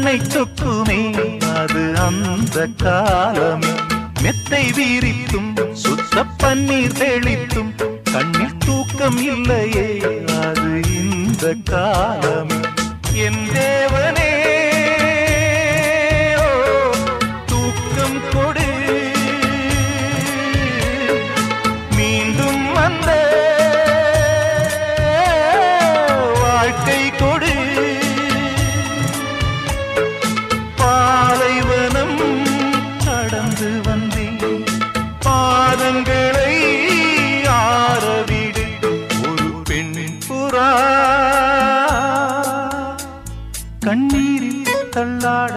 கண்ணை சொக்குமே அது அந்த காலமே மெத்தை வீரித்தும் சுத்த பன்னீர் தெளித்தும் கண்ணில் தூக்கம் இல்லையே அது இந்த காலமே என் தேவனே தூக்கம் கொடு மீண்டும் வந்த வாழ்க்கை கொடு பாலைவனம் கடந்து வந்தேன் பாதங்களை ஆரவிடு ஒரு பெண் புறா கண்ணீரில் தள்ளாட